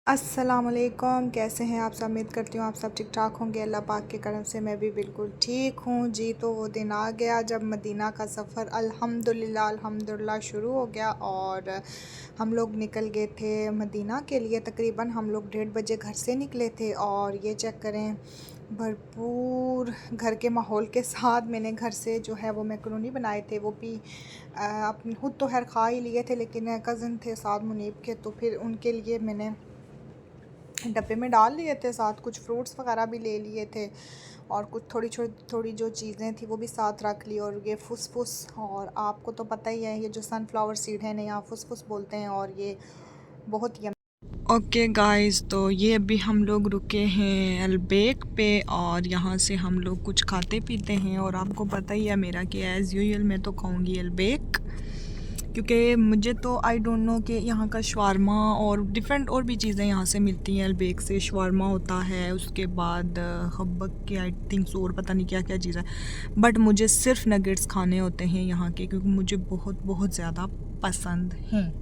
अस्सलामुअलैकुम, कैसे हैं आप सब। उम्मीद करती हूँ आप सब ठीक ठाक होंगे। अल्लाह पाक के करम से मैं भी बिल्कुल ठीक हूँ जी। तो वो दिन आ गया जब मदीना का सफ़र अल्हम्दुलिल्लाह शुरू हो गया और हम लोग निकल गए थे मदीना के लिए। तकरीबन हम लोग 1:30 बजे घर से निकले थे और ये चेक करें, भरपूर घर के माहौल के साथ मैंने घर से जो है वो मैकरोनी बनाए थे। वो भी अपने खुद तो खैर खा ही लिए थे, लेकिन कज़न थे साथ मुनीब के, तो फिर उनके लिए मैंने डब्बे में डाल लिए थे। साथ कुछ फ्रूट्स वगैरह भी ले लिए थे और कुछ थोड़ी जो चीज़ें थी वो भी साथ रख ली। और ये फुसफुस, और आपको तो पता ही है ये जो सनफ्लावर सीड है ना, यहाँ फुसफुस बोलते हैं और ये बहुत ही ओके गाइस, तो ये अभी हम लोग रुके हैं अलबेक पे और यहाँ से हम लोग कुछ खाते पीते हैं। और आपको पता ही है मेरा कि एज़ यूजुअल मैं तो खाऊंगी अलबेक, क्योंकि मुझे तो आई डोंट नो कि यहाँ का शवारमा और डिफरेंट और भी चीज़ें यहाँ से मिलती हैं। अलबेक से शवारमा होता है, उसके बाद हब्बक के आई थिंक्स और पता नहीं क्या क्या चीज़ है, बट मुझे सिर्फ नगेट्स खाने होते हैं यहाँ के, क्योंकि मुझे बहुत बहुत ज़्यादा पसंद हैं।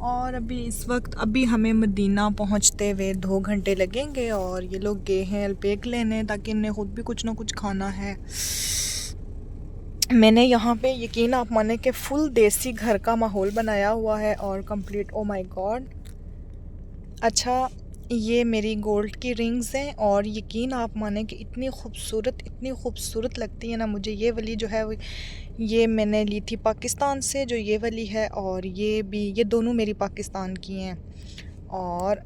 और अभी इस वक्त अभी हमें मदीना पहुँचते हुए 2 घंटे लगेंगे और ये लोग गए हैं अलबेक लेने, ताकि इन्हें ख़ुद भी कुछ ना कुछ खाना है। मैंने यहाँ पे यकीन आप माने कि फुल देसी घर का माहौल बनाया हुआ है और कंप्लीट। ओ माय गॉड, अच्छा ये मेरी गोल्ड की रिंग्स हैं और यकीन आप माने कि इतनी खूबसूरत लगती है ना मुझे। ये वाली जो है ये मैंने ली थी पाकिस्तान से, जो ये वाली है, और ये दोनों मेरी पाकिस्तान की हैं। और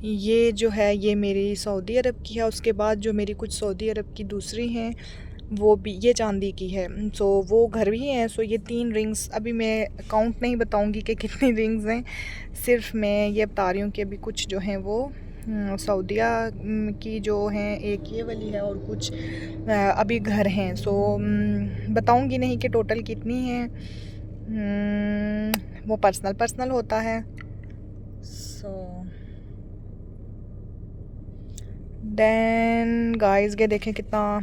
ये जो है ये मेरी सऊदी अरब की है। उसके बाद जो मेरी कुछ सऊदी अरब की दूसरी हैं वो भी ये चांदी की है। सो वो घर भी हैं। सो ये 3 रिंग्स, अभी मैं काउंट नहीं बताऊंगी कि कितनी रिंग्स हैं, सिर्फ मैं ये बता रही हूँ कि अभी कुछ जो हैं वो सऊदिया की जो हैं, एक ये वाली है और कुछ अभी घर हैं। सो बताऊंगी नहीं कि टोटल कितनी हैं, वो पर्सनल होता है। सो देन गाइस, ये देखें कितना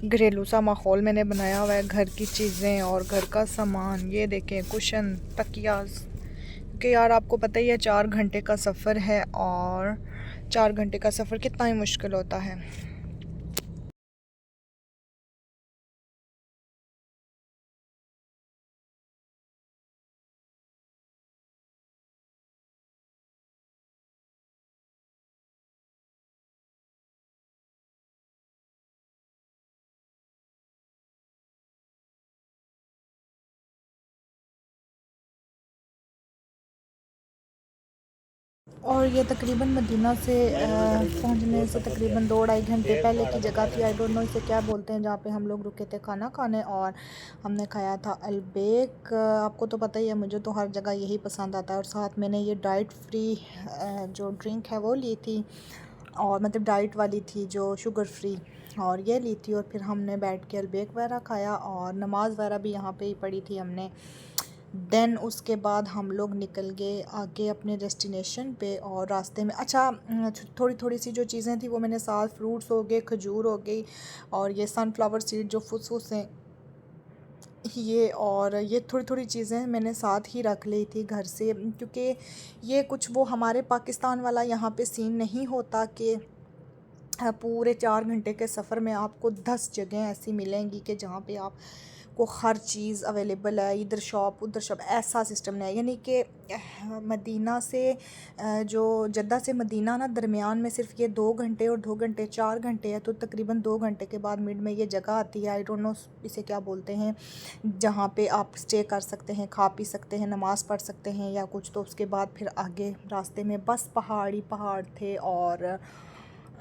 घरेलू सा माहौल मैंने बनाया हुआ है। घर की चीज़ें और घर का सामान, ये देखें कुशन, तकियाज, क्योंकि यार आपको पता ही है 4 घंटे का सफ़र है और 4 घंटे का सफ़र कितना ही मुश्किल होता है। और ये तकरीबन मदीना से पहुंचने से तकरीबन 2-2.5 घंटे पहले की जगह थी। आई डोंट नो इसे क्या बोलते हैं, जहाँ पे हम लोग रुके थे खाना खाने और हमने खाया था अलबेक। आपको तो पता ही है मुझे तो हर जगह यही पसंद आता है। और साथ मैंने ये डाइट फ्री जो ड्रिंक है वो ली थी, और मतलब डाइट वाली थी जो शुगर फ्री, और ये ली थी। और फिर हमने बैठ के अलबेक वगैरह खाया और नमाज़ वगैरह भी यहाँ पे ही पढ़ी थी हमने। देन उसके बाद हम लोग निकल गए आगे अपने डेस्टिनेशन पे। और रास्ते में अच्छा थोड़ी सी जो चीज़ें थी वो मैंने साथ, फ्रूट्स हो गए, खजूर हो गई, और ये सनफ्लावर सीड जो फुसफुस हैं ये, और ये थोड़ी चीज़ें मैंने साथ ही रख ली थी घर से, क्योंकि ये कुछ वो हमारे पाकिस्तान वाला यहाँ पे सीन नहीं होता कि पूरे 4 घंटे के सफ़र में आपको 10 जगह ऐसी मिलेंगी कि जहाँ पे आप को हर चीज़ अवेलेबल है, इधर शॉप उधर शॉप, ऐसा सिस्टम नहीं है। यानी कि मदीना से जो जद्दा से मदीना ना दरमियान में सिर्फ ये 2 घंटे और 2 घंटे 4 घंटे है, तो तकरीबन 2 घंटे के बाद मिड में ये जगह आती है, आई डोंट नो इसे क्या बोलते हैं, जहाँ पे आप स्टे कर सकते हैं, खा पी सकते हैं, नमाज़ पढ़ सकते हैं या कुछ। तो उसके बाद फिर आगे रास्ते में बस पहाड़ थे और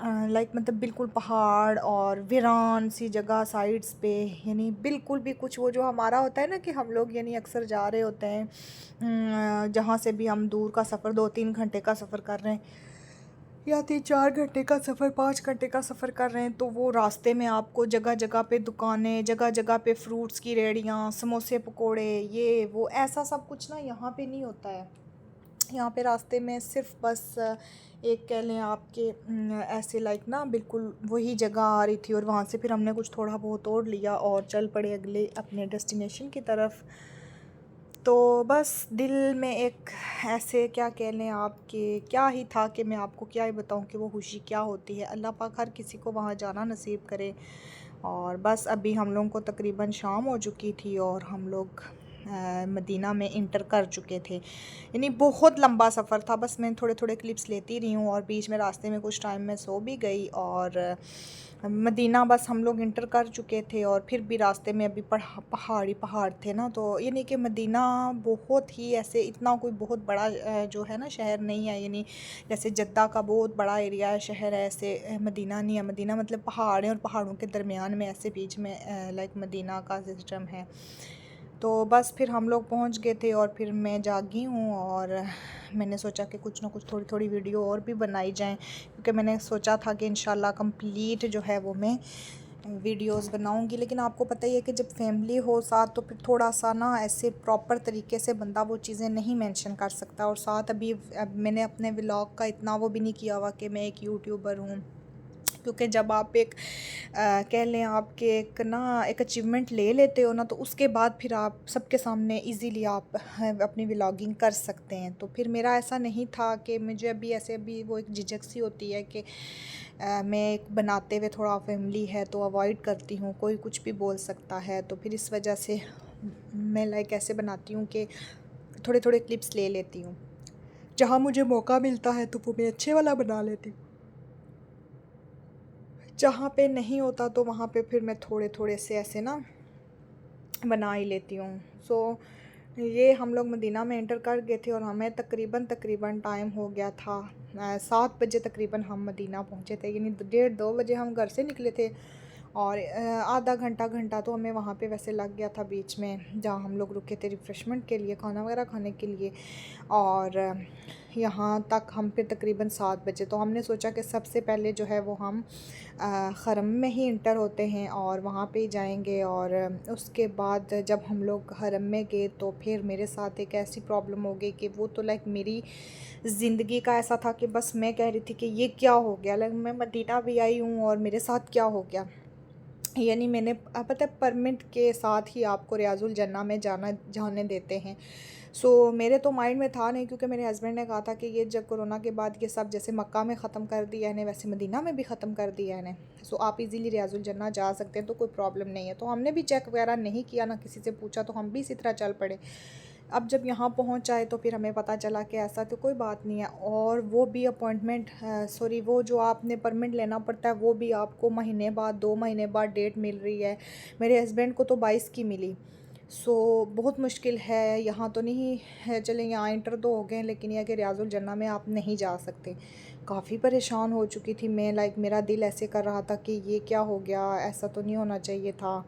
लाइक मतलब बिल्कुल पहाड़ और वीरान सी जगह साइड्स पे, यानी बिल्कुल भी कुछ वो जो हमारा होता है ना कि हम लोग यानी अक्सर जा रहे होते हैं जहाँ से भी हम दूर का सफ़र 2-3 घंटे का सफ़र कर रहे हैं या 3-4 घंटे का सफ़र 5 घंटे का सफ़र कर रहे हैं, तो वो रास्ते में आपको जगह जगह पे दुकानें, जगह जगह पे फ्रूट्स की रेहड़ियाँ, समोसे पकोड़े, ये वो ऐसा सब कुछ ना यहाँ पे नहीं होता है। यहाँ पे रास्ते में सिर्फ बस एक कह लें आपके ऐसे लाइक ना बिल्कुल वही जगह आ रही थी, और वहाँ से फिर हमने कुछ थोड़ा बहुत और लिया और चल पड़े अगले अपने डेस्टिनेशन की तरफ। तो बस दिल में एक ऐसे क्या कह लें आपके क्या ही था कि मैं आपको क्या ही बताऊं कि वो खुशी क्या होती है। अल्लाह पाक हर किसी को वहाँ जाना नसीब करे। और बस अभी हम लोगों को तकरीबन शाम हो चुकी थी और हम लोग मदीना में इंटर कर चुके थे। यानी बहुत लंबा सफ़र था। बस मैं थोड़े थोड़े क्लिप्स लेती रही हूँ और बीच में रास्ते में कुछ टाइम में सो भी गई। और मदीना बस हम लोग इंटर कर चुके थे और फिर भी रास्ते में अभी पहाड़ थे ना, तो यानी कि मदीना बहुत ही ऐसे इतना कोई बहुत बड़ा जो है ना शहर नहीं है। यानी जैसे जद्दा का बहुत बड़ा एरिया है, शहर है, ऐसे मदीना नहीं है। मदीना मतलब पहाड़ है और पहाड़ों के दरमियान में ऐसे बीच में लाइक मदीना का सिस्टम है। तो बस फिर हम लोग पहुंच गए थे और फिर मैं जागी हूँ और मैंने सोचा कि कुछ ना कुछ थोड़ी थोड़ी वीडियो और भी बनाई जाएं, क्योंकि मैंने सोचा था कि इंशाल्लाह कंप्लीट जो है वो मैं वीडियोस बनाऊंगी। लेकिन आपको पता ही है कि जब फैमिली हो साथ तो फिर थोड़ा सा ना ऐसे प्रॉपर तरीके से बंदा वो चीज़ें नहीं मेंशन कर सकता। और साथ अभी अब मैंने अपने व्लॉग का इतना वो भी नहीं किया हुआ कि मैं एक यूट्यूबर हूँ, क्योंकि जब आप एक कह लें आपके एक ना एक अचीवमेंट ले लेते हो ना, तो उसके बाद फिर आप सबके सामने इजीली आप अपनी व्लॉगिंग कर सकते हैं। तो फिर मेरा ऐसा नहीं था कि मुझे अभी ऐसे अभी वो एक झिझक सी होती है कि मैं एक बनाते हुए थोड़ा फैमिली है तो अवॉइड करती हूँ, कोई कुछ भी बोल सकता है। तो फिर इस वजह से मैं लाइक ऐसे बनाती हूँ कि थोड़े थोड़े क्लिप्स ले लेती हूँ। जहाँ मुझे मौका मिलता है तो वो मैं अच्छे वाला बना लेती हूँ, जहाँ पे नहीं होता तो वहाँ पे फिर मैं थोड़े थोड़े से ऐसे ना बना ही लेती हूँ। ये हम लोग मदीना में एंटर कर गए थे और हमें तकरीबन टाइम हो गया था 7 बजे तकरीबन हम मदीना पहुँचे थे। यानी 1:30-2 बजे हम घर से निकले थे और आधा घंटा तो हमें वहाँ पे वैसे लग गया था बीच में, जहाँ हम लोग रुके थे रिफ़्रेशमेंट के लिए, खाना वगैरह खाने के लिए। और यहाँ तक हम फिर तकरीबन 7 बजे, तो हमने सोचा कि सबसे पहले जो है वो हम हरम में ही इंटर होते हैं और वहाँ पे ही जाएंगे। और उसके बाद जब हम लोग हरम में गए तो फिर मेरे साथ एक ऐसी प्रॉब्लम हो गई कि वो तो लाइक मेरी ज़िंदगी का ऐसा था कि बस मैं कह रही थी कि ये क्या हो गया, लाइक मैं मदीना भी आई हूँ और मेरे साथ क्या हो गया। यानी मैंने पता है परमिट के साथ ही आपको रियाजुल जन्ना में जाने देते हैं। मेरे तो माइंड में था नहीं, क्योंकि मेरे हस्बैंड ने कहा था कि ये जब कोरोना के बाद ये सब जैसे मक्का में ख़त्म कर दिया है वैसे मदीना में भी ख़त्म कर दिया है। आप इजीली रियाजुल जन्ना जा सकते हैं, तो कोई प्रॉब्लम नहीं है। तो हमने भी चेक वगैरह नहीं किया, ना किसी से पूछा, तो हम भी इसी तरह चल पड़े। अब जब यहाँ पहुँच आए तो फिर हमें पता चला कि ऐसा तो कोई बात नहीं है। और वो भी अपॉइंटमेंट सॉरी वो जो आपने परमिट लेना पड़ता है वो भी आपको महीने बाद 2 महीने बाद डेट मिल रही है। मेरे हस्बैंड को तो 22 की मिली। बहुत मुश्किल है। यहाँ तो नहीं है, चलें यहाँ इंटर तो हो गए, लेकिन यह कि रियाजुल जन्ना में आप नहीं जा सकते। काफ़ी परेशान हो चुकी थी मैं, लाइक मेरा दिल ऐसे कर रहा था कि ये क्या हो गया, ऐसा तो नहीं होना चाहिए था।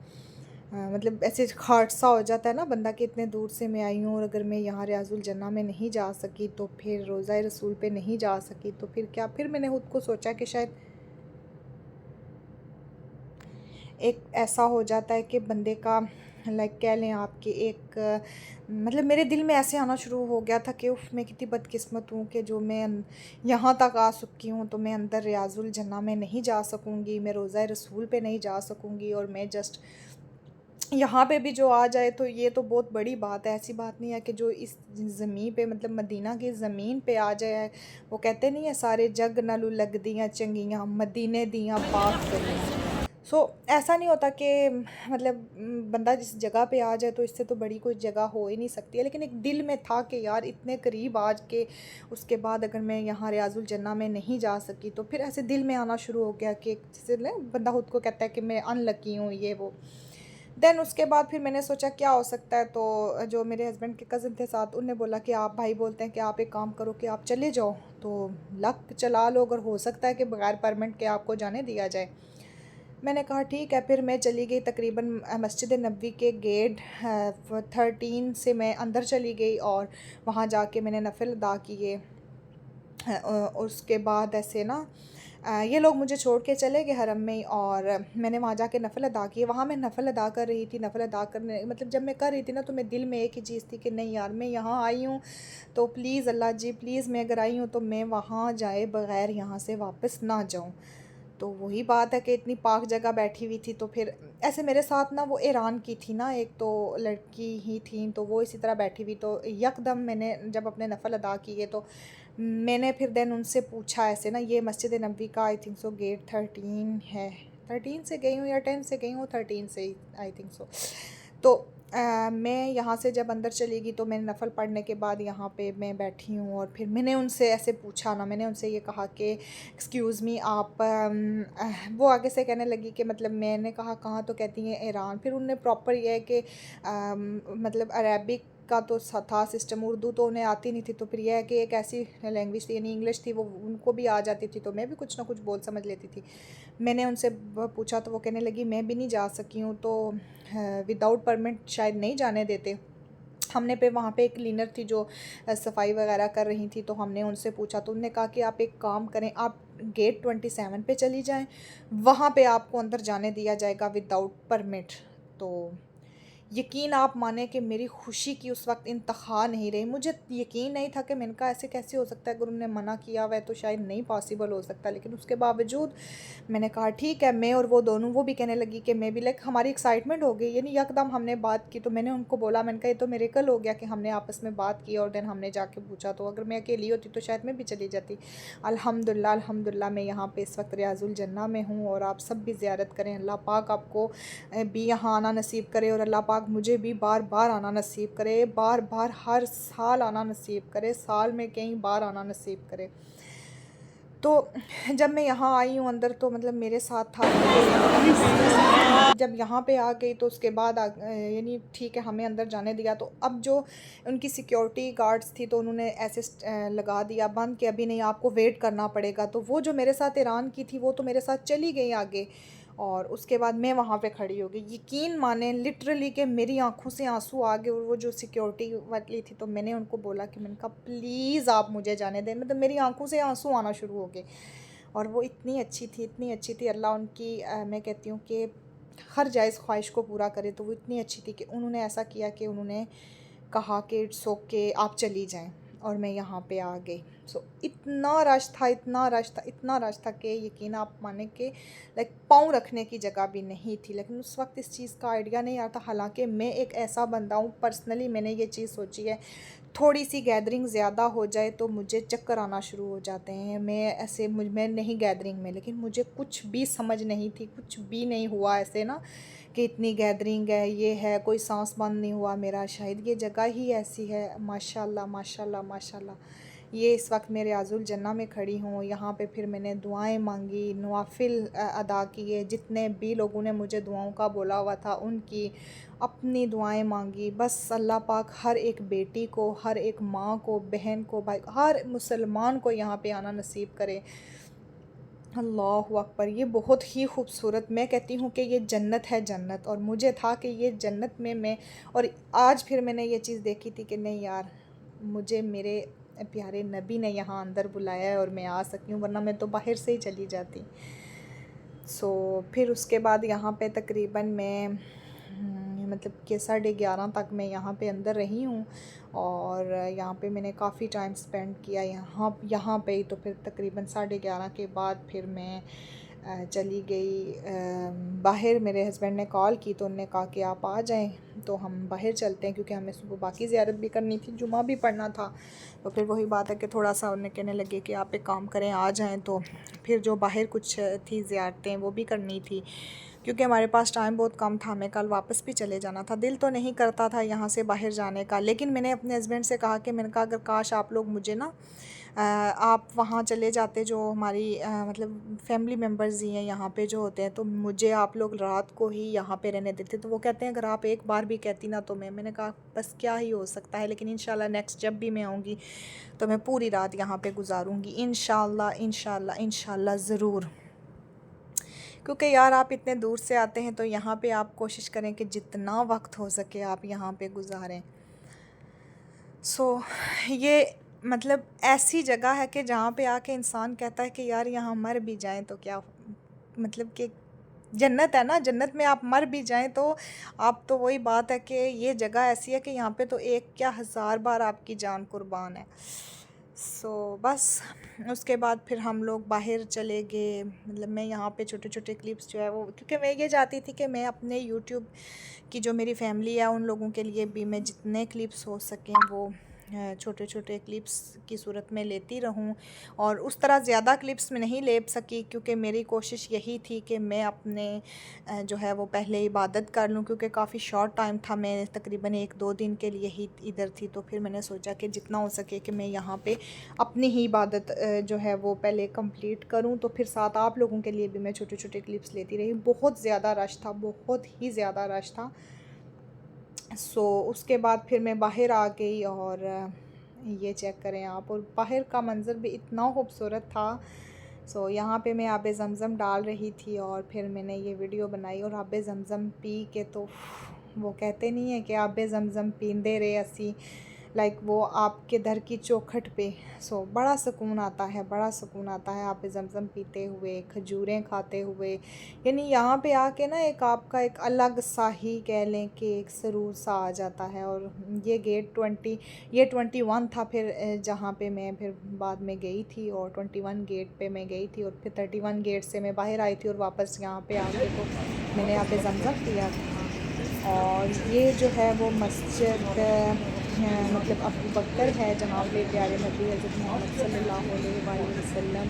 मतलब ऐसे हादसा हो जाता है ना बंदा कि इतने दूर से मैं आई हूँ और अगर मैं यहाँ रियाजुल जन्ना में नहीं जा सकी तो फिर रोज़ा रसूल पे नहीं जा सकी तो फिर क्या। फिर मैंने खुद को सोचा कि शायद एक ऐसा हो जाता है कि बंदे का लाइक कह लें आपके एक मतलब मेरे दिल में ऐसे आना शुरू हो गया था कि उफ़ मैं कितनी बदकिस्मत हूँ कि जो मैं यहाँ तक आ चुकी हूँ तो मैं अंदर रियाजुल जन्ना में नहीं जा सकूँगी, मैं रोज़ा रसूल पे नहीं जा सकूँगी। और मैं जस्ट यहाँ पे भी जो आ जाए तो ये तो बहुत बड़ी बात है। ऐसी बात नहीं है कि जो इस ज़मीन पे मतलब मदीना की ज़मीन पे आ जाए। वो कहते नहीं है सारे जग नालू लग दियाँ चंगियाँ मदीने दियाँ पाक गलियाँ। ऐसा नहीं होता कि मतलब बंदा जिस जगह पे आ जाए तो इससे तो बड़ी कोई जगह हो ही नहीं सकती है। लेकिन एक दिल में था कि यार इतने करीब आज के उसके बाद अगर मैं यहाँ रियाजुल जन्ना में नहीं जा सकी तो फिर ऐसे दिल में आना शुरू हो गया कि जैसे ना बंदा खुद को कहता है कि मैं अनलकी हूँ ये वो। देन उसके बाद फिर मैंने सोचा क्या हो सकता है, तो जो मेरे हस्बैंड के कज़न थे साथ उनने बोला कि आप भाई बोलते हैं कि आप एक काम करो कि आप चले जाओ, तो लक चला लो, अगर हो सकता है कि बगैर परमिट के आपको जाने दिया जाए। मैंने कहा ठीक है। फिर मैं चली गई तकरीबन मस्जिद नबवी के गेट 13 से मैं अंदर चली गई और वहाँ जाके मैंने नफिल अदा किए। उसके बाद ऐसे ना ये लोग मुझे छोड़ के चले गए हरम में ही और मैंने वहाँ जाके नफल अदा किए। वहाँ मैं नफल अदा कर रही थी। नफल अदा करने मतलब जब मैं कर रही थी ना तो मैं दिल में एक ही चीज़ थी कि नहीं यार मैं यहाँ आई हूँ तो प्लीज़ अल्लाह जी प्लीज़ मैं अगर आई हूँ तो मैं वहाँ जाए बग़ैर यहाँ से वापस ना जाऊँ। तो वही बात है कि इतनी पाक जगह बैठी हुई थी, तो फिर ऐसे मेरे साथ ना वो ईरान की थी ना, एक तो लड़की ही थी, तो वो इसी तरह बैठी हुई, तो यकदम मैंने जब अपने नफ़ल अदा किए तो मैंने फिर देन उनसे पूछा ऐसे ना, ये मस्जिद नबी का आई थिंक सो गेट 13 है, 13 से गई हूँ या 10 से गई हूँ, 13 से ही आई थिंक सो। तो मैं यहाँ से जब अंदर चली गई तो मैंने नफ़ल पढ़ने के बाद यहाँ पे मैं बैठी हूँ, और फिर मैंने उनसे ऐसे पूछा ना, मैंने उनसे ये कहा कि एक्सक्यूज़ मी आप वो आगे से कहने लगी कि मतलब, मैंने कहा कहाँ, तो कहती हैं ईरान। फिर उन्होंने प्रॉपर ये है कि मतलब अरेबिक का तो था सिस्टम, उर्दू तो उन्हें आती नहीं थी, तो फिर यह है कि एक ऐसी लैंग्वेज थी यानी इंग्लिश थी, वो उनको भी आ जाती थी, तो मैं भी कुछ ना कुछ बोल समझ लेती थी। मैंने उनसे पूछा तो वो कहने लगी मैं भी नहीं जा सकी हूँ, तो विदाउट परमिट शायद नहीं जाने देते। हमने पे वहाँ पे एक क्लीनर थी जो सफाई वगैरह कर रही थी, तो हमने उनसे पूछा, तो उन्होंने कहा कि आप एक काम करें, आप गेट 27 पे चली जाएं, वहाँ पे आपको अंदर जाने दिया जाएगा विदाउट परमिट। तो यकीन आप माने कि मेरी खुशी की उस वक्त इंतहा नहीं रही। मुझे यकीन नहीं था कि मैंने कहा ऐसे कैसे हो सकता है, अगर उन्होंने मना किया हुआ है तो शायद नहीं पॉसिबल हो सकता, लेकिन उसके बावजूद मैंने कहा ठीक है। मैं और वो दोनों, वो भी कहने लगी कि मैं भी, लाइक हमारी एक्साइटमेंट हो गई, यानी यकदम हमने बात की। तो मैंने उनको बोला, मैंने कहा ये तो मिरेकल हो गया कि हमने आपस में बात की और देन हमने जाके पूछा, तो अगर मैं अकेली होती तो शायद मैं भी चली जाती। अल्हम्दुलिल्लाह अल्हम्दुलिल्लाह मैं यहाँ पे इस वक्त रियाजुल जन्ना में हूँ, और आप सब भी ज़ियारत करें। अल्लाह पाक आपको भी यहाँ आना नसीब करे, और अल्लाह पाक मुझे भी बार बार आना नसीब करे, बार बार हर साल आना नसीब करे, साल में कई बार आना नसीब करे। तो जब मैं यहाँ आई हूँ अंदर, तो मतलब मेरे साथ था जब यहाँ पे आ गई तो उसके बाद यानी ठीक है हमें अंदर जाने दिया। तो अब जो उनकी सिक्योरिटी गार्ड्स थी, तो उन्होंने ऐसे लगा दिया बंद कि अभी नहीं, आपको वेट करना पड़ेगा। तो वो जो मेरे साथ ईरान की थी वो तो मेरे साथ चली गई आगे, और उसके बाद मैं वहाँ पे खड़ी हो गई। यकीन माने लिटरली कि मेरी आंखों से आंसू आ गए। और वो जो सिक्योरिटी वाली थी, तो मैंने उनको बोला कि मैंने कहा प्लीज़ आप मुझे जाने दें, मतलब मेरी आंखों से आंसू आना शुरू हो गए। और वो इतनी अच्छी थी, इतनी अच्छी थी, अल्लाह उनकी मैं कहती हूँ कि हर जायज़ ख्वाहिश को पूरा करे। तो वो इतनी अच्छी थी कि उन्होंने ऐसा किया कि उन्होंने कहा कि इट्स ओके आप चली जाएं, और मैं यहाँ पे आ गई। सो इतना रश था, इतना रश था, इतना रश था कि यकीन आप माने कि लाइक पाँव रखने की जगह भी नहीं थी। लेकिन उस वक्त इस चीज़ का आइडिया नहीं आता। हालांकि मैं एक ऐसा बंदा हूँ, पर्सनली मैंने ये चीज़ सोची है, थोड़ी सी गैदरिंग ज़्यादा हो जाए तो मुझे चक्कर आना शुरू हो जाते हैं। मैं ऐसे मैं नहीं गैदरिंग में, लेकिन मुझे कुछ भी समझ नहीं थी, कुछ भी नहीं हुआ ऐसे ना कि इतनी गैदरिंग है, ये है, कोई सांस बंद नहीं हुआ मेरा। शायद ये जगह ही ऐसी है। माशाल्लाह माशाल्लाह माशाल्लाह। ये इस वक्त मैं रियाजुल जन्ना में खड़ी हूँ। यहाँ पे फिर मैंने दुआएं मांगी, नवाफिल अदा किए, जितने भी लोगों ने मुझे दुआओं का बोला हुआ था उनकी अपनी दुआएं मांगी। बस अल्लाह पाक हर एक बेटी को, हर एक माँ को, बहन को, भाई, हर मुसलमान को यहाँ पे आना नसीब करे। अल्लाहु अकबर। ये बहुत ही खूबसूरत, मैं कहती हूँ कि ये जन्नत है, जन्नत। और मुझे था कि ये जन्नत में मैं, और आज फिर मैंने ये चीज़ देखी थी कि नहीं यार, मुझे मेरे प्यारे नबी ने यहाँ अंदर बुलाया है और मैं आ सकी हूँ, वरना मैं तो बाहर से ही चली जाती। फिर उसके बाद यहाँ पे तकरीबन मैं मतलब कि 11:30 तक मैं यहाँ पे अंदर रही हूँ, और यहाँ पे मैंने काफ़ी टाइम स्पेंड किया यहाँ पे ही। तो फिर तकरीबन 11:30 के बाद फिर मैं चली गई बाहर। मेरे हस्बैंड ने कॉल की तो उन्होंने कहा कि आप आ जाएं, तो हम बाहर चलते हैं, क्योंकि हमें सुबह बाकी ज़ियारत भी करनी थी, जुमा भी पढ़ना था। तो फिर वही बात है कि थोड़ा सा उन्हें कहने लगे कि आप एक काम करें आ जाएं। तो फिर जो बाहर कुछ थी ज़ियारतें वो भी करनी थी, क्योंकि हमारे पास टाइम बहुत कम था, हमें कल वापस भी चले जाना था। दिल तो नहीं करता था यहाँ से बाहर जाने का, लेकिन मैंने अपने हस्बैंड से कहा कि मैंने कहा अगर काश आप लोग मुझे ना आप वहाँ चले जाते, जो हमारी मतलब फैमिली मेम्बर्स ही हैं यहाँ पे जो होते हैं, तो मुझे आप लोग रात को ही यहाँ पे रहने देते। तो वो कहते हैं अगर आप एक बार भी कहती ना तो मैंने कहा बस क्या ही हो सकता है, लेकिन इंशाल्लाह नेक्स्ट जब भी मैं आऊँगी तो मैं पूरी रात यहाँ पे गुजारूँगी, इंशाल्लाह इंशाल्लाह इंशाल्लाह ज़रूर। क्योंकि यार आप इतने दूर से आते हैं तो यहाँ पे आप कोशिश करें कि जितना वक्त हो सके आप यहाँ पे गुजारें। ये मतलब ऐसी जगह है कि जहाँ पे आके इंसान कहता है कि यार यहाँ मर भी जाएं तो क्या, मतलब कि जन्नत है ना, जन्नत में आप मर भी जाएं तो आप, तो वही बात है कि ये जगह ऐसी है कि यहाँ पे तो एक क्या 1000 बार आपकी जान कुर्बान है। बस उसके बाद फिर हम लोग बाहर चले गए। मतलब मैं यहाँ पे छोटे छोटे क्लिप्स जो है वो, क्योंकि मैं ये चाहती थी कि मैं अपने यूट्यूब की जो मेरी फैमिली है उन लोगों के लिए भी मैं जितने क्लिप्स हो सकें वो छोटे छोटे क्लिप्स की सूरत में लेती रहूं। और उस तरह ज़्यादा क्लिप्स में नहीं ले सकी, क्योंकि मेरी कोशिश यही थी कि मैं अपने जो है वो पहले इबादत कर लूं, क्योंकि काफ़ी शॉर्ट टाइम था, मैं तकरीबन 1-2 दिन के लिए ही इधर थी। तो फिर मैंने सोचा कि जितना हो सके कि मैं यहाँ पे अपनी ही इबादत जो है वो पहले कंप्लीट करूँ, तो फिर साथ आप लोगों के लिए भी मैं छोटे छोटे क्लिप्स लेती रही। बहुत ज़्यादा रश था, बहुत ही ज़्यादा रश था। उसके बाद फिर मैं बाहर आ गई और ये चेक करें आप, और बाहर का मंज़र भी इतना खूबसूरत था। यहाँ पे मैं आबे ज़मज़म डाल रही थी और फिर मैंने ये वीडियो बनाई। और आबे ज़मज़म पी के तो वो कहते नहीं है कि आबे ज़मज़म पींदे रहे असी, लाइक वो आपके दर की चौखट पे। बड़ा सुकून आता है, बड़ा सुकून आता है आबे ज़मज़म पीते हुए, खजूरें खाते हुए। यानी यहाँ पे आके ना एक आपका एक अलग सा ही कह लें कि एक सुरूर सा आ जाता है। और ये गेट 21 था फिर जहाँ पे मैं फिर बाद में गई थी, और 21 गेट पे मैं गई थी, और फिर 31 गेट से मैं बाहर आई थी और वापस यहाँ पे आके तो मैंने आबे ज़मज़म पिया था। और ये जो है वो मस्जिद मतलब अबू बकर है, जहाँ पे प्यारे नबी हज़रत मोहम्मद सल्लल्लाहु अलैहि वसल्लम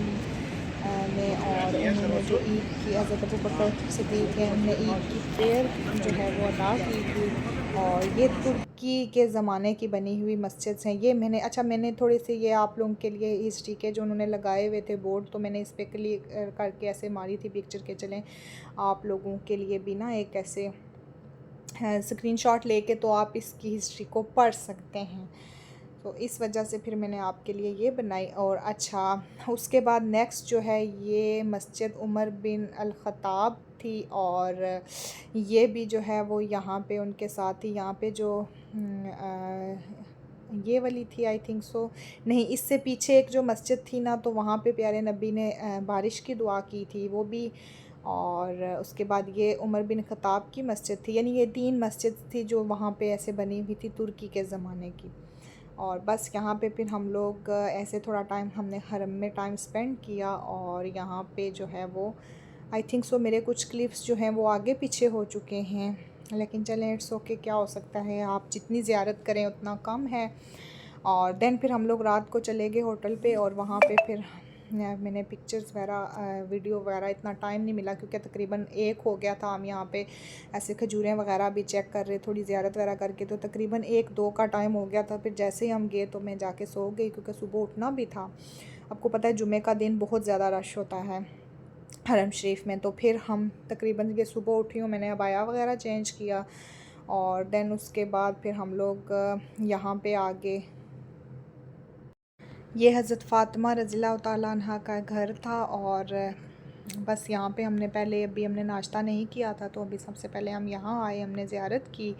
ने, और उन्होंने जो ईद की, हज़रत अबू बकर सिद्दीक़ हैं, उन्होंने ईद की प्रेयर जो है वो अदा की थी। और ये तुर्की के ज़माने की बनी हुई मस्जिद हैं ये। मैंने थोड़ी सी ये आप लोगों के लिए हिस्ट्री के जो उन्होंने लगाए हुए थे बोर्ड, तो मैंने इस पर क्लिक करके ऐसे मारी थी पिक्चर के, चलें आप लोगों के लिए भी ना एक ऐसे स्क्रीनशॉट लेके तो आप इसकी हिस्ट्री को पढ़ सकते हैं। तो इस वजह से फिर मैंने आपके लिए ये बनाई। और अच्छा, उसके बाद नेक्स्ट जो है ये मस्जिद उमर बिन अल ख़त्ताब थी, और ये भी जो है वो यहाँ पे उनके साथ ही यहाँ पे जो ये वाली थी आई थिंक सो, नहीं इससे पीछे एक जो मस्जिद थी ना, तो वहाँ पे प्यारे नबी ने बारिश की दुआ की थी वो भी। और उसके बाद ये उमर बिन ख़त्ताब की मस्जिद थी। यानी ये 3 मस्जिद थी जो वहाँ पे ऐसे बनी हुई थी तुर्की के ज़माने की। और बस यहाँ पे फिर हम लोग ऐसे थोड़ा टाइम हमने हरम में टाइम स्पेंड किया। और यहाँ पे जो है वो आई थिंक सो मेरे कुछ क्लिप्स जो हैं वो आगे पीछे हो चुके हैं, लेकिन चलें इट्स ओके, क्या हो सकता है, आप जितनी ज़ियारत करें उतना कम है। और देन फिर हम लोग रात को चले गए होटल पे, और वहाँ पे फिर मैंने पिक्चर्स वगैरह वीडियो वगैरह इतना टाइम नहीं मिला, क्योंकि तकरीबन 1 हो गया था। हम यहाँ पे ऐसे खजूरें वगैरह भी चेक कर रहे, थोड़ी ज़ियारत वगैरह करके, तो तकरीबन 1-2 का टाइम हो गया था। फिर जैसे ही हम गए तो मैं जाके सो गई, क्योंकि सुबह उठना भी था। आपको पता है जुमे का दिन बहुत ज़्यादा रश होता है हरम शरीफ में। तो फिर हम तकरीबन ये सुबह उठी हूँ, मैंने अबाया वगैरह चेंज किया, और देन उसके बाद फिर हम लोग यहाँ पे आ गए। ये हज़रत फ़ातिमा रज़ियल्लाहु ताला अन्हा का घर था। और बस यहाँ पे अभी हमने नाश्ता नहीं किया था, तो अभी सबसे पहले हम यहाँ आए, हमने ज़ियारत की।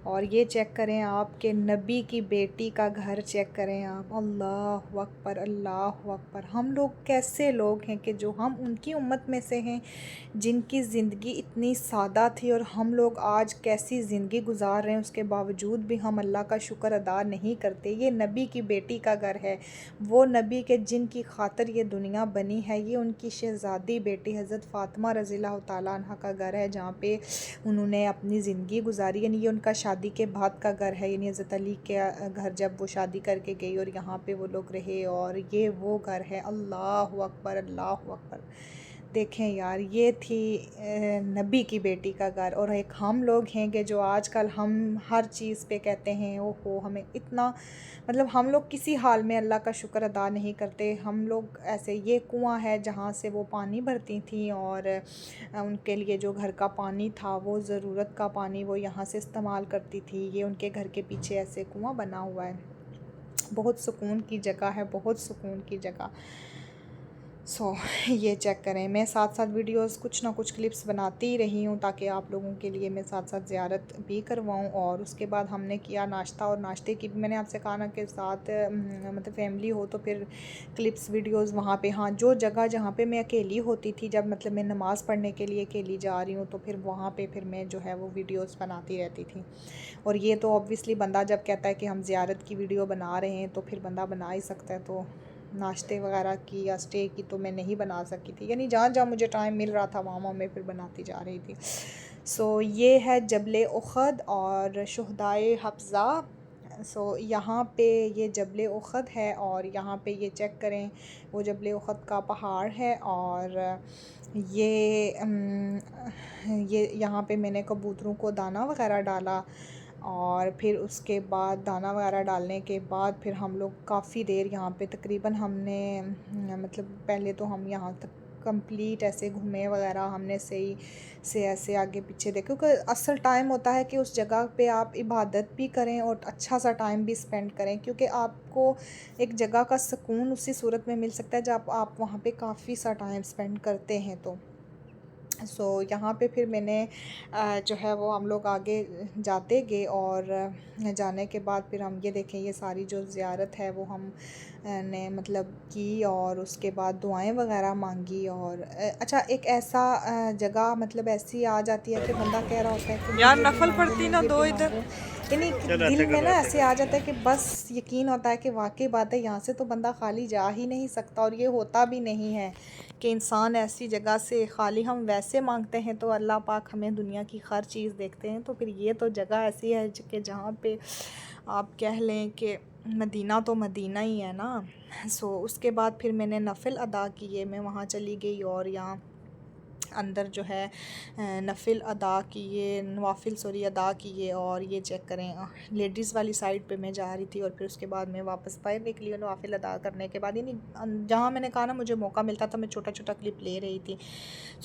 और ये चेक करें आपके नबी की बेटी का घर चेक करें आप, अल्लाह अकबर, अल्लाह अकबर। हम लोग कैसे लोग हैं कि जो हम उनकी उम्मत में से हैं जिनकी ज़िंदगी इतनी सादा थी, और हम लोग आज कैसी ज़िंदगी गुजार रहे हैं, उसके बावजूद भी हम अल्लाह का शुक्र अदा नहीं करते। ये नबी की बेटी का घर है, वो नबी के जिनकी खातिर ये दुनिया बनी है, ये उनकी शहज़ादी बेटी हज़रत फ़ातिमा रज़ियल्लाहु ताला अन्हा का घर है, जहाँ पे उन्होंने अपनी ज़िंदगी गुजारी। यानी ये उनका शादी के बाद का घर है, यानी हज़रत अली के घर जब वो शादी करके गई और यहाँ पे वो लोग रहे, और ये वो घर है। अल्लाह अकबर, अल्लाह अकबर। देखें यार, ये थी नबी की बेटी का घर। और एक हम लोग हैं कि जो आजकल हम हर चीज़ पे कहते हैं ओहो हमें इतना, मतलब हम लोग किसी हाल में अल्लाह का शुक्र अदा नहीं करते। हम लोग ऐसे, ये कुआं है जहाँ से वो पानी भरती थी, और उनके लिए जो घर का पानी था वो ज़रूरत का पानी वो यहाँ से इस्तेमाल करती थी। ये उनके घर के पीछे ऐसे कुआं बना हुआ है। बहुत सुकून की जगह है, बहुत सुकून की जगह। ये चेक करें, मैं साथ साथ वीडियोस कुछ ना कुछ क्लिप्स बनाती ही रही हूँ ताकि आप लोगों के लिए मैं साथ साथ ज़ियारत भी करवाऊँ। और उसके बाद हमने किया नाश्ता, और नाश्ते की भी मैंने आपसे कहा ना कि साथ मतलब फैमिली हो तो फिर क्लिप्स वीडियोस वहाँ पे, हाँ जो जगह जहाँ पे मैं अकेली होती थी, जब मतलब मैं नमाज़ पढ़ने के लिए अकेली जा रही हूँ, तो फिर वहाँ पे फिर मैं जो है वो वीडियोस बनाती रहती थी। और ये तो ऑब्वियसली बंदा जब कहता है कि हम ज़ियारत की वीडियो बना रहे हैं तो फिर बंदा बना ही सकता है। तो नाश्ते वगैरह की या स्टे की तो मैं नहीं बना सकी थी, यानी जहाँ जहाँ मुझे टाइम मिल रहा था वहाँ मैं फिर बनाती जा रही थी। ये है जबल उखद और शुहदाए हफ्ज़ा। यहाँ पे ये जबल उखद है, और यहाँ पे ये चेक करें वो जबल उखद का पहाड़ है। और ये यहाँ पे मैंने कबूतरों को दाना वगैरह डाला, और फिर उसके बाद दाना वगैरह डालने के बाद फिर हम लोग काफ़ी देर यहाँ पे तकरीबन हमने मतलब पहले तो हम यहाँ तक कंप्लीट ऐसे घूमे वगैरह हमने, सही से ऐसे आगे पीछे देखो, क्योंकि असल टाइम होता है कि उस जगह पे आप इबादत भी करें और अच्छा सा टाइम भी स्पेंड करें, क्योंकि आपको एक जगह का सुकून उसी सूरत में मिल सकता है जब आप वहाँ पे काफ़ी सा टाइम स्पेंड करते हैं। तो यहाँ पे फिर मैंने जो है वो हम लोग आगे जाते गए, और जाने के बाद फिर हम ये देखें ये सारी जो ज़ियारत है वो हम ने मतलब की, और उसके बाद दुआएं वगैरह मांगी। और अच्छा एक ऐसा जगह मतलब ऐसी आ जाती है कि बंदा कह रहा होता है कि यार नफल पड़ती ना दो इधर, यानी दिल में ना ऐसे आ जाता है कि बस यकीन होता है कि वाकई बात है, यहाँ से तो बंदा खाली जा ही नहीं सकता। और ये होता भी नहीं है कि इंसान ऐसी जगह से खाली, हम वैसे मांगते हैं तो अल्लाह पाक हमें दुनिया की हर चीज़ देखते हैं। तो फिर ये तो जगह ऐसी है कि जहाँ पे आप कह लें कि मदीना तो मदीना ही है ना। उसके बाद फिर मैंने नफ़िल अदा किए, मैं वहाँ चली गई और यहाँ अंदर जो है नफ़िल अदा किए, नवाफिल सॉरी अदा किए। और ये चेक करें लेडीज़ वाली साइड पे मैं जा रही थी, और फिर उसके बाद मैं वापस बाहर निकली नवाफिल अदा करने के बाद, यानी जहाँ मैंने कहा ना मुझे मौका मिलता था मैं छोटा छोटा क्लिप ले रही थी।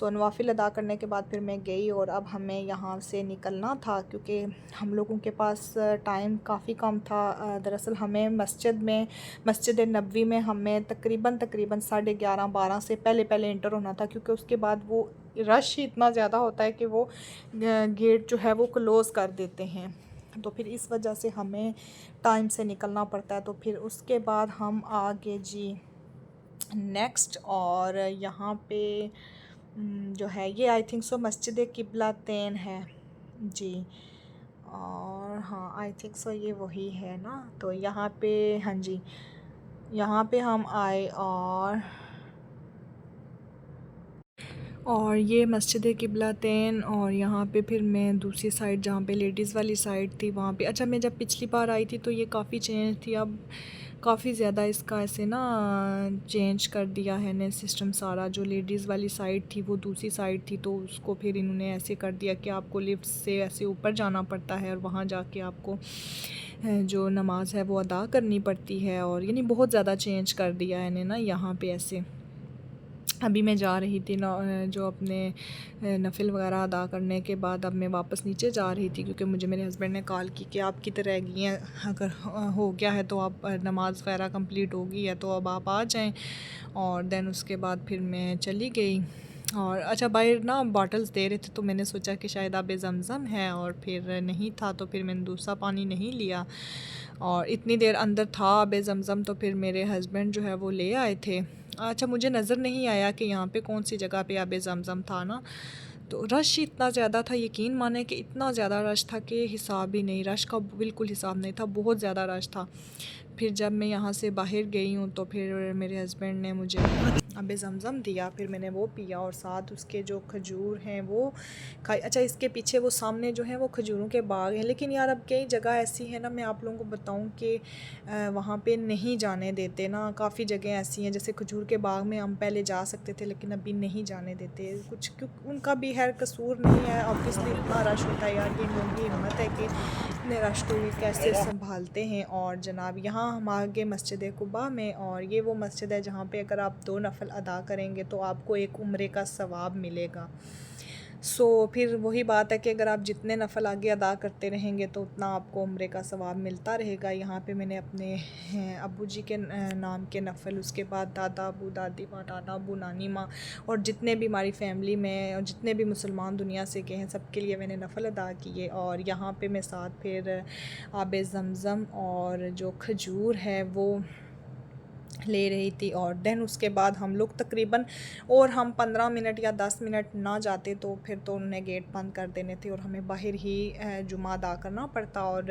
नवाफिल अदा करने के बाद फिर मैं गई, और अब हमें यहाँ से निकलना था क्योंकि हम लोगों के पास टाइम काफ़ी कम था। दरअसल हमें मस्जिद नबवी में हमें तकरीबन 11:30-12 से पहले पहले इंटर होना था, क्योंकि उसके बाद वो रश ही इतना ज़्यादा होता है कि वो गेट जो है वो क्लोज़ कर देते हैं। तो फिर इस वजह से हमें टाइम से निकलना पड़ता है। तो फिर उसके बाद हम आगे जी नेक्स्ट, और यहाँ पे जो है ये आई थिंक सो मस्जिद किबलातैन है जी। और हाँ आई थिंक सो ये वही है ना। तो यहाँ पे हाँ जी यहाँ पे हम आए, और ये मस्जिद किबलातैन। और यहाँ पे फिर मैं दूसरी साइड जहाँ पे लेडीज़ वाली साइड थी वहाँ पे, अच्छा मैं जब पिछली बार आई थी तो ये काफ़ी चेंज थी, अब काफ़ी ज़्यादा इसका ऐसे ना चेंज कर दिया है ने सिस्टम सारा। जो लेडीज़ वाली साइड थी वो दूसरी साइड थी, तो उसको फिर इन्होंने ऐसे कर दिया कि आपको लिफ्ट से ऐसे ऊपर जाना पड़ता है और वहाँ जाके आपको जो नमाज़ है वो अदा करनी पड़ती है। और यानी बहुत ज़्यादा चेंज कर दिया है इन्हें ना यहाँ पे ऐसे। अभी मैं जा रही थी ना जो अपने नफ़िल वगैरह अदा करने के बाद अब मैं वापस नीचे जा रही थी, क्योंकि मुझे मेरे हस्बैंड ने कॉल की कि आप किधर रह गई हैं, अगर हो गया है तो आप नमाज़ वगैरह कंप्लीट हो गई है तो अब आप आ जाएं। और देन उसके बाद फिर मैं चली गई। और अच्छा बाहर ना बॉटल्स दे रहे थे तो मैंने सोचा कि शायद आब ज़मज़म है, और फिर नहीं था तो फिर मैंने दूसरा पानी नहीं लिया। और इतनी देर अंदर था आब ज़मज़म, तो फिर मेरे हस्बैंड जो है वो ले आए थे। अच्छा मुझे नज़र नहीं आया कि यहाँ पे कौन सी जगह पे आब ज़मज़म था ना, तो रश इतना ज़्यादा था, यकीन माने कि इतना ज़्यादा रश था कि हिसाब ही नहीं, रश का बिल्कुल हिसाब नहीं था, बहुत ज़्यादा रश था। फिर जब मैं यहाँ से बाहर गई हूँ तो फिर मेरे हस्बैंड ने मुझे आब ज़मज़म दिया, फिर मैंने वो पिया, और साथ उसके जो खजूर हैं वो खाई। अच्छा इसके पीछे वो सामने जो है वो खजूरों के बाग हैं, लेकिन यार अब कई जगह ऐसी है ना, मैं आप लोगों को बताऊं कि वहाँ पे नहीं जाने देते ना। काफ़ी जगह ऐसी हैं, जैसे खजूर के बाग में हम पहले जा सकते थे लेकिन अभी नहीं जाने देते कुछ, क्योंकि उनका भी खैर कसूर नहीं है, ऑब्वियसली इतना रश होता है यार, ये लोगों की हिम्मत है कि इतने रश को ये कैसे संभालते हैं। और जनाब यहाँ हम आगे मस्जिद कुबा में, और ये वो मस्जिद है जहाँ पे अगर आप 2 नफल अदा करेंगे तो आपको एक उम्रे का सवाब मिलेगा। फिर वही बात है कि अगर आप जितने नफ़ल आगे अदा करते रहेंगे तो उतना आपको उम्रे का सवाब मिलता रहेगा। यहाँ पे मैंने अपने अब्बू जी के नाम के नफ़ल, उसके बाद दादा अबू, दादी माँ, नाना अबू, नानी माँ और जितने भी हमारी फ़ैमिली में और जितने भी मुसलमान दुनिया से के हैं सबके लिए मैंने नफ़ल अदा किए। और यहाँ पे मैं साथ फिर आब ज़मज़म और जो खजूर है वो ले रही थी। और देन उसके बाद हम लोग तकरीबन और हम 15 मिनट या 10 मिनट ना जाते तो फिर तो उन्होंने गेट बंद कर देने थे और हमें बाहर ही जुमा अदा करना पड़ता। और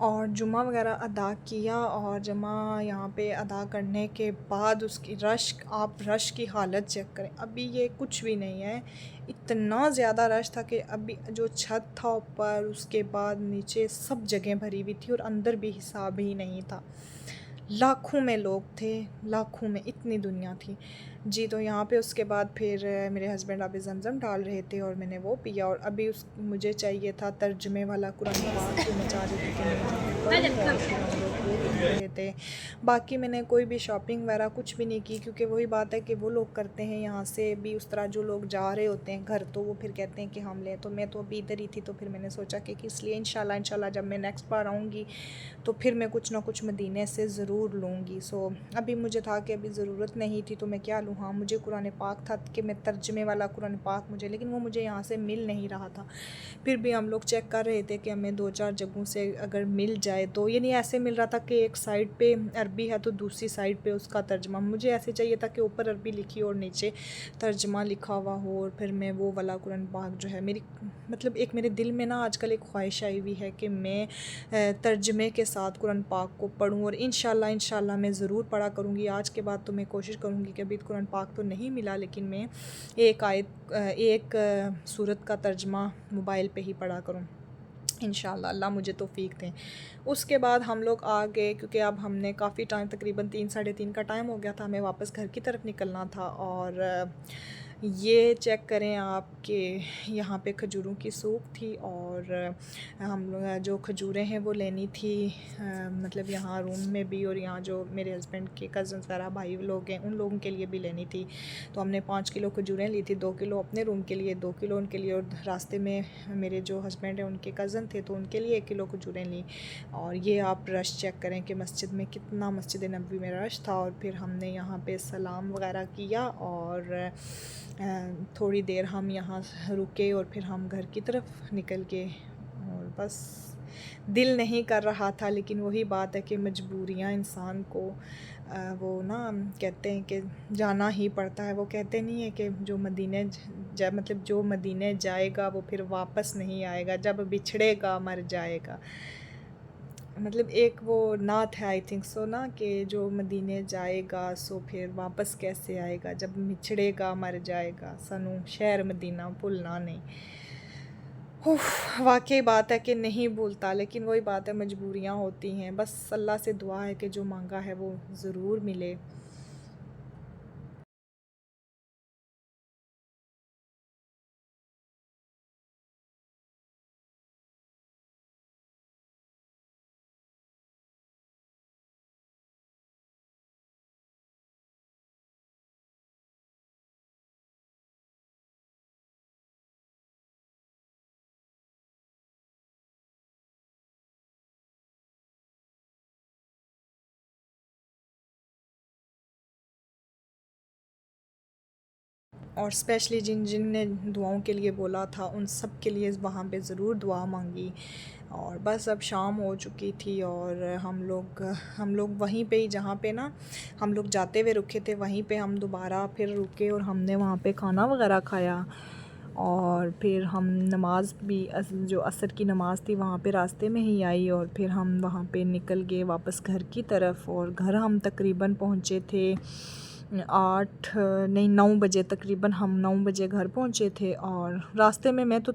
और जुमा वगैरह अदा किया और जुमा यहाँ पे अदा करने के बाद उसकी आप रश की हालत चेक करें। अभी ये कुछ भी नहीं है, इतना ज़्यादा रश था कि अभी जो छत था ऊपर, उसके बाद नीचे सब जगह भरी हुई थी और अंदर भी हिसाब ही नहीं था। लाखों में लोग थे, लाखों में इतनी दुनिया थी जी। तो यहाँ पे उसके बाद फिर मेरे हस्बैंड अभी ज़मज़म डाल रहे थे और मैंने वो पिया। और अभी मुझे चाहिए था तर्जमे वाला कुरान पाक, जो मैं चाह रही थी कि रहे थे। बाकी मैंने कोई भी शॉपिंग वगैरह कुछ भी नहीं की, क्योंकि वही बात है कि वो लोग करते हैं यहाँ से भी उस तरह, जो लोग जा रहे होते हैं घर तो वो फिर कहते हैं कि हम लें। तो मैं तो अभी इधर ही थी, तो फिर मैंने सोचा कि इसलिए इंशाल्लाह जब मैं नेक्स्ट बार आऊँगी तो फिर मैं कुछ ना कुछ मदीने से ज़रूर लूँगी। अभी मुझे था कि अभी ज़रूरत नहीं थी तो मैं क्या लूँ। हाँ, मुझे कुरान पाक था कि मैं तर्जमे वाला कुरान पाक मुझे, लेकिन वो मुझे यहाँ से मिल नहीं रहा था। फिर भी हम लोग चेक कर रहे थे कि हमें 2-4 जगहों से अगर मिल जाए तो, ये नहीं ऐसे मिल रहा था कि एक साइड पे अरबी है तो दूसरी साइड पे उसका तर्जमा। मुझे ऐसे चाहिए था कि ऊपर अरबी लिखी और नीचे तर्जमा लिखा हुआ हो। और फिर मैं वो वाला कुरान पाक जो है, मेरी मतलब एक मेरे दिल में ना आजकल एक ख्वाहिश आई हुई है कि मैं तर्जमे के साथ कुरान पाक को पढूं। और इंशाल्लाह मैं ज़रूर पढ़ा करूँगी। आज के बाद तो मैं कोशिश करूँगी कि अभी कुरान पाक तो नहीं मिला, लेकिन मैं एक सूरत का तर्जमा मोबाइल पे ही पढ़ा करूँ इंशाल्लाह। अल्लाह मुझे तौफीक दें। उसके बाद हम लोग आ गए, क्योंकि अब हमने काफ़ी टाइम, तकरीबन 3-3:30 का टाइम हो गया था, हमें वापस घर की तरफ निकलना था। और ये चेक करें आप कि यहाँ पे खजूरों की सूख थी और हम लोग जो खजूरें हैं वो लेनी थी, मतलब यहाँ रूम में भी, और यहाँ जो मेरे हस्बैंड के कज़न वगैरह भाई लोग हैं उन लोगों के लिए भी लेनी थी। तो हमने 5 किलो खजूरें ली थी, 2 किलो अपने रूम के लिए, 2 किलो उनके लिए। और रास्ते में मेरे जो हस्बैंड हैं उनके कज़न थे तो उनके लिए 1 किलो खजूरें ली। और ये आप रश चेक करें कि मस्जिद में कितना, मस्जिद नबवी में रश था। और फिर हमने यहाँ पे सलाम वगैरह किया और थोड़ी देर हम यहाँ रुके और फिर हम घर की तरफ निकल गए। और बस दिल नहीं कर रहा था, लेकिन वही बात है कि मजबूरियाँ इंसान को वो ना कहते हैं कि जाना ही पड़ता है। वो कहते नहीं है कि जो मदीने जाएगा वो फिर वापस नहीं आएगा, जब बिछड़ेगा मर जाएगा। मतलब एक वो नात है आई थिंक सो ना, कि जो मदीने जाएगा सो फिर वापस कैसे आएगा, जब मिछड़ेगा मर जाएगा सनू शहर मदीना भूलना नहीं। उफ, वाकई बात है कि नहीं भूलता, लेकिन वही बात है, मजबूरियाँ होती हैं। बस अल्लाह से दुआ है कि जो मांगा है वो ज़रूर मिले। और स्पेशली जिन जिन ने दुआओं के लिए बोला था उन सब के लिए वहाँ पे ज़रूर दुआ मांगी। और बस अब शाम हो चुकी थी और हम लोग वहीं पे ही, जहाँ पे ना हम लोग जाते हुए रुके थे, वहीं पे हम दोबारा फिर रुके और हमने वहाँ पे खाना वगैरह खाया। और फिर हम नमाज़ भी जो असर की नमाज़ थी वहाँ पे रास्ते में ही आई, और फिर हम वहाँ पे निकल गए वापस घर की तरफ। और घर हम तकरीबन पहुँचे थे 8 नहीं 9 बजे, तकरीबन हम 9 बजे घर पहुँचे थे। और रास्ते में मैं तो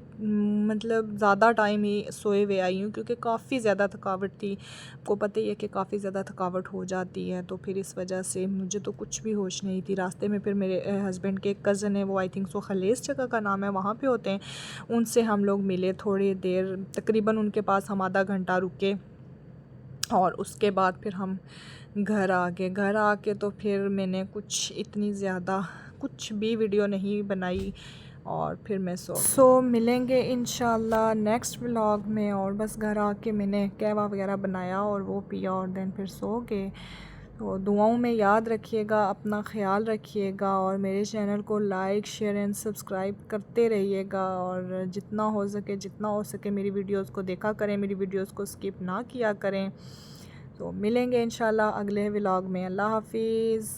मतलब ज़्यादा टाइम ही सोए हुए आई हूँ, क्योंकि काफ़ी ज़्यादा थकावट थी। आपको पता ही है कि काफ़ी ज़्यादा थकावट हो जाती है, तो फिर इस वजह से मुझे तो कुछ भी होश नहीं थी। रास्ते में फिर मेरे हस्बैंड के एक कज़न है, वो आई थिंक सो खलेस जगह का नाम है, वहाँ पे होते हैं, उनसे हम लोग मिले थोड़ी देर, तकरीबन उनके पास हम आधा घंटा रुके। और उसके बाद फिर हम घर आ गए। घर आके तो फिर मैंने कुछ इतनी ज़्यादा कुछ भी वीडियो नहीं बनाई, और फिर मैं सो मिलेंगे इंशाल्लाह नेक्स्ट व्लॉग में। और बस घर आके मैंने कहवा वगैरह बनाया और वो पिया और देन फिर सो गए। तो दुआओं में याद रखिएगा, अपना ख्याल रखिएगा, और मेरे चैनल को लाइक शेयर एंड सब्सक्राइब करते रहिएगा। और जितना हो सके मेरी वीडियोस को देखा करें, मेरी वीडियोस को स्किप ना किया करें। तो मिलेंगे इंशाल्लाह अगले व्लॉग में। अल्लाह हाफिज़।